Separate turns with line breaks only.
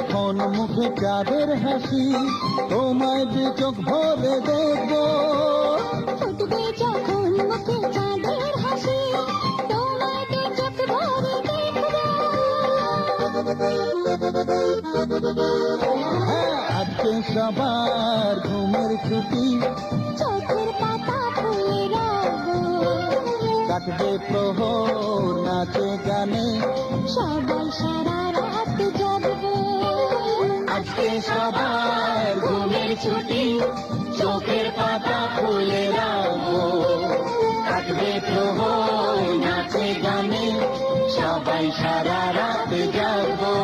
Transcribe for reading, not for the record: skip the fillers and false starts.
যখন মুখে চাঁদের হাসি, তোমায় যে চোখ ভরে দেখবো।
ফুটবে যখন মুখে চাঁদের হাসি, তোমায় যে চোখ ভরে দেখবো।
হ্যাঁ, আজকে সবার ঘুমের ছুটি,
চোখের পাতা খুলে রাখবো।
কাটবে প্রহর নাচে গানে,
সবাই সারা রাত জাগবো।
আজকে সবার ঘুমের ছুটি, চোখের পাতা খুলে রাখবো। কাটবে প্রহর নাচে গানে, সবাই সারা রাত জাগবো।